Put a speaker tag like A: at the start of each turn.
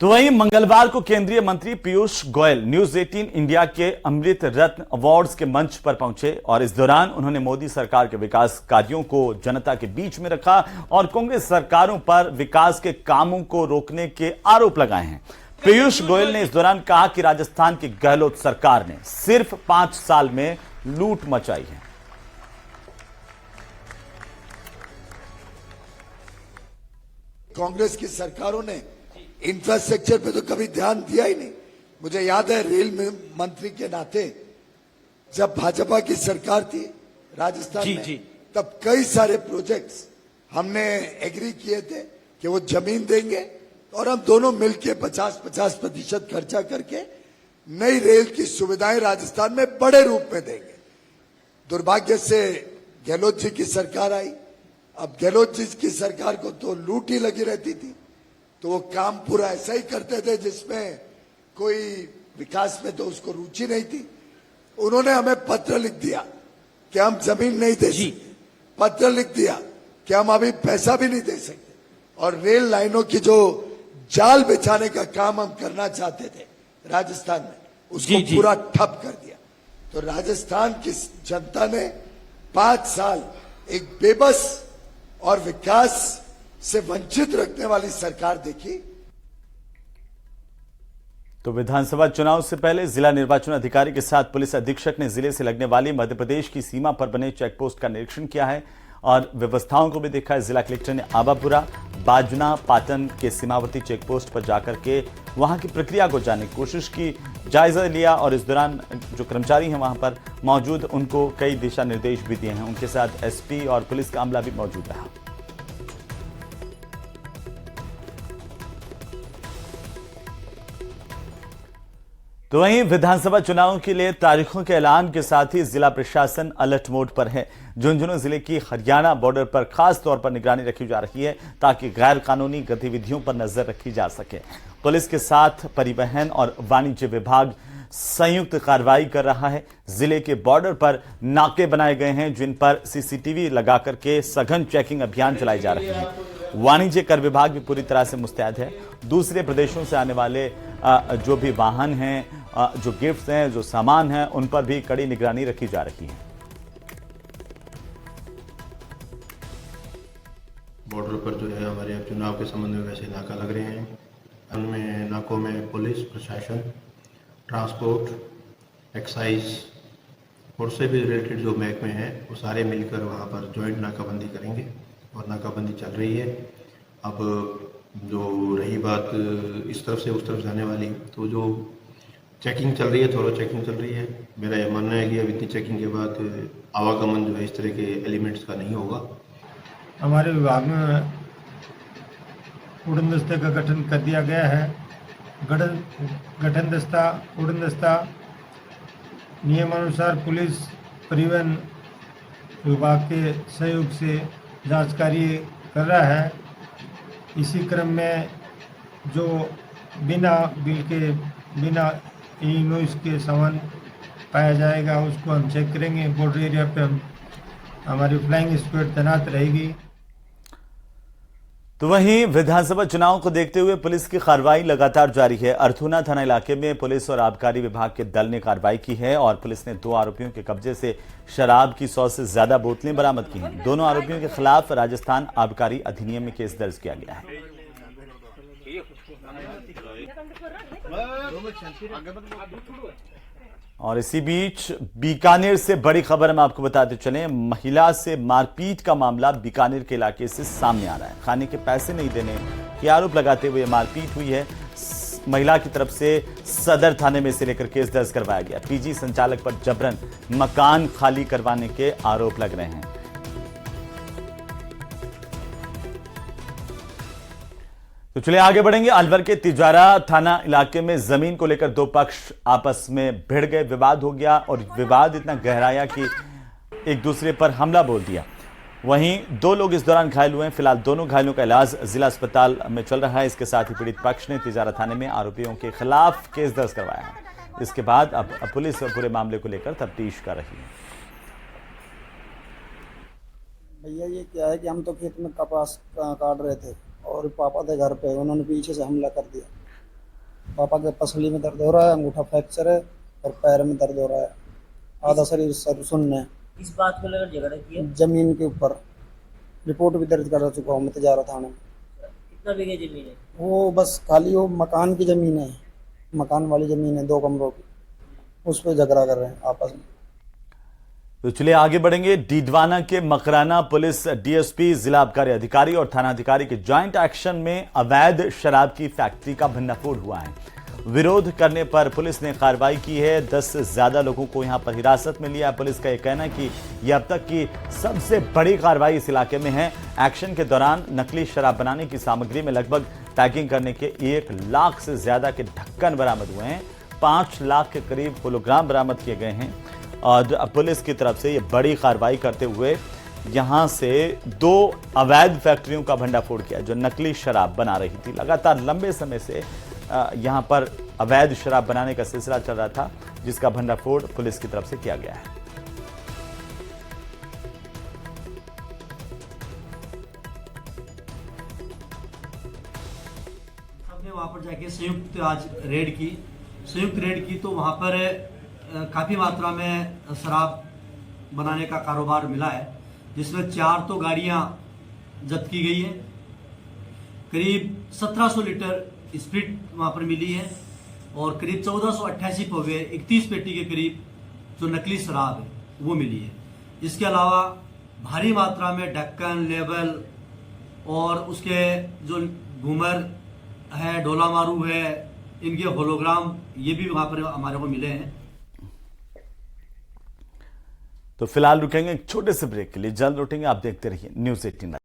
A: तो वहीं मंगलवार को केंद्रीय मंत्री पीयूष गोयल न्यूज 18 इंडिया के अमृत रत्न अवार्ड्स के मंच पर पहुंचे और इस दौरान उन्होंने मोदी सरकार के विकास कार्यों को जनता के बीच में रखा और कांग्रेस सरकारों पर विकास के कामों को रोकने के आरोप लगाए हैं। पीयूष गोयल ने इस दौरान कहा कि राजस्थान की गहलोत सरकार ने सिर्फ 5 साल में लूट मचाई है।
B: कांग्रेस की सरकारों ने इंफ्रास्ट्रक्चर पे तो कभी ध्यान दिया ही नहीं। मुझे याद है रेल मंत्री के नाते जब भाजपा की सरकार थी राजस्थान में तब कई सारे प्रोजेक्ट्स हमने एग्री किए थे कि वो जमीन देंगे और हम दोनों मिलकर 50-50% खर्चा करके नई रेल की सुविधाएं राजस्थान में बड़े रूप में देंगे। दुर्भाग्य से गहलोत जी की सरकार आई। अब गहलोत जी की सरकार को तो लूट ही लगी रहती थी, तो वो काम पूरा ऐसा ही करते थे जिसमें कोई विकास में तो उसको रुचि नहीं थी। उन्होंने हमें पत्र लिख दिया कि हम जमीन नहीं दे सकते, पत्र लिख दिया कि हम अभी पैसा भी नहीं दे सकते, और रेल लाइनों की जो जाल बिछाने का काम हम करना चाहते थे राजस्थान में उसको पूरा ठप कर दिया। तो राजस्थान की जनता ने 5 साल एक बेबस और विकास से वंचित रखने वाली सरकार देखी।
A: तो विधानसभा चुनाव से पहले जिला निर्वाचन अधिकारी के साथ पुलिस अधीक्षक ने जिले से लगने वाली मध्य प्रदेश की सीमा पर बने चेकपोस्ट का निरीक्षण किया है और व्यवस्थाओं को भी देखा है। जिला कलेक्टर ने आबापुरा, बाजना, पाटन के सीमावर्ती चेकपोस्ट पर जाकर के वहां की प्रक्रिया को जानने की कोशिश की, जायजा लिया और इस दौरान जो कर्मचारी हैं वहां पर मौजूद उनको कई दिशा निर्देश भी दिए हैं। उनके साथ एसपी और पुलिस का अमला भी मौजूद रहा। तो वहीं विधानसभा चुनाव के लिए तारीखों के ऐलान के साथ ही जिला प्रशासन अलर्ट मोड पर है। झुंझुनू जिले की हरियाणा बॉर्डर पर खास तौर पर निगरानी रखी जा रही है ताकि गैर कानूनी गतिविधियों पर नजर रखी जा सके। पुलिस के साथ परिवहन और वाणिज्य विभाग संयुक्त कार्रवाई कर रहा है। जिले के बॉर्डर पर नाके बनाए गए हैं जिन पर सीसीटीवी लगा करके सघन चेकिंग अभियान चलाए जा रहे हैं। वाणिज्य कर विभाग भी पूरी तरह से मुस्तैद है। दूसरे प्रदेशों से आने वाले जो भी वाहन हैं, जो गिफ्ट्स हैं, जो सामान हैं, उन पर भी कड़ी निगरानी रखी जा रही है।
C: बॉर्डर पर जो है हमारे चुनाव के संबंध में वैसे नाका लग रहे हैं। उनमें नाकों में पुलिस प्रशासन, ट्रांसपोर्ट, एक्साइज और से भी रिलेटेड जो महकमे हैं वो सारे मिलकर वहाँ पर जॉइंट नाकाबंदी करेंगे और नाकाबंदी चल रही है। अब जो रही बात इस तरफ से उस तरफ जाने वाली, तो जो चेकिंग चल रही है, थोड़ा चेकिंग चल रही है। मेरा यह मानना है कि अब इतनी चेकिंग के बाद आवागमन जो है इस तरह के एलिमेंट्स का नहीं होगा।
D: हमारे विभाग में उड़न दस्ते का गठन कर दिया गया है। गठन दस्ता, उड़न दस्ता नियमानुसार पुलिस परिवहन विभाग के सहयोग से जांच कार्य कर रहा है। इसी क्रम में जो बिना बिल के, बिना इनवॉइस के सामान पाया जाएगा उसको हम चेक करेंगे। बॉर्डर एरिया पे हमारी फ्लाइंग स्क्वाड तैनात रहेगी।
A: तो वहीं विधानसभा चुनाव को देखते हुए पुलिस की कार्रवाई लगातार जारी है। अर्थूना थाना इलाके में पुलिस और आबकारी विभाग के दल ने कार्रवाई की है और पुलिस ने 2 आरोपियों के कब्जे से शराब की 100 से ज्यादा बोतलें बरामद की हैं। दोनों आरोपियों के खिलाफ राजस्थान आबकारी अधिनियम में केस दर्ज किया गया है। और इसी बीच बीकानेर से बड़ी खबर हम आपको बताते चलें। महिला से मारपीट का मामला बीकानेर के इलाके से सामने आ रहा है। खाने के पैसे नहीं देने के आरोप लगाते हुए मारपीट हुई है। महिला की तरफ से सदर थाने में से लेकर केस दर्ज करवाया गया। पीजी संचालक पर जबरन मकान खाली करवाने के आरोप लग रहे हैं। तो चलिए आगे बढ़ेंगे। अलवर के तिजारा थाना इलाके में जमीन को लेकर 2 पक्ष आपस में भिड़ गए, विवाद हो गया और विवाद इतना गहराया कि एक दूसरे पर हमला बोल दिया। वहीं 2 लोग इस दौरान घायल हुए हैं। फिलहाल दोनों घायलों का इलाज जिला अस्पताल में चल रहा है। इसके साथ ही पीड़ित पक्ष ने तिजारा थाने में आरोपियों के खिलाफ केस दर्ज करवाया है। इसके बाद अब पुलिस पूरे मामले को लेकर तफ्तीश कर रही है।
E: भैया ये क्या है कि हम तो खेत में कपास काट रहे थे और पापा थे घर पे, उन्होंने पीछे से हमला कर दिया। पापा के पसली में दर्द हो रहा है, अंगूठा फ्रैक्चर है और पैर में दर्द हो रहा है, आधा शरीर सर सुन्न है।
F: इस बात को लेकर झगड़ा किया?
E: जमीन के ऊपर रिपोर्ट भी दर्ज करा चुका हूँ मैं तिजारा थाने में।
F: कितना बीघे जमीन है?
E: वो बस खाली वो मकान की ज़मीन है, मकान वाली ज़मीन है 2 कमरों की, उस पर झगड़ा कर रहे हैं आपस में।
A: तो चलिए आगे बढ़ेंगे। डीडवाना के मकराना पुलिस डीएसपी, जिला आबकारी अधिकारी और थानाधिकारी के ज्वाइंट एक्शन में अवैध शराब की फैक्ट्री का भंडाफोड़ हुआ है। विरोध करने पर पुलिस ने कार्रवाई की है। 10 से ज्यादा लोगों को यहां पर हिरासत में लिया है। पुलिस का यह कहना है कि यह अब तक की सबसे बड़ी कार्रवाई इस इलाके में है। एक्शन के दौरान नकली शराब बनाने की सामग्री में लगभग पैकिंग करने के 1 लाख से ज्यादा के ढक्कन बरामद हुए हैं। 5 लाख के करीब होलोग्राम बरामद किए गए हैं और पुलिस की तरफ से यह बड़ी कार्रवाई करते हुए यहां से 2 अवैध फैक्ट्रियों का भंडाफोड़ किया जो नकली शराब बना रही थी। लगातार लंबे समय से यहां पर अवैध शराब बनाने का सिलसिला चल रहा था, जिसका भंडाफोड़ पुलिस की तरफ से किया गया है।
G: हमने वहां पर जाके संयुक्त आज रेड की तो वहां पर काफी मात्रा में शराब बनाने का कारोबार मिला है, जिसमें 4 तो गाड़ियां जब्त की गई है। करीब 1700 लीटर स्प्रिट वहां पर मिली है और करीब 1488 पौवे 31 पेटी के करीब जो नकली शराब है वो मिली है। इसके अलावा भारी मात्रा में ढक्कन, लेबल और उसके जो घूमर है, डोला मारू है, इनके होलोग्राम ये भी वहां पर हमारे को मिले हैं।
A: तो फिलहाल रुकेंगे एक छोटे से ब्रेक के लिए, जल्द लौटेंगे। आप देखते रहिए न्यूज़ 18।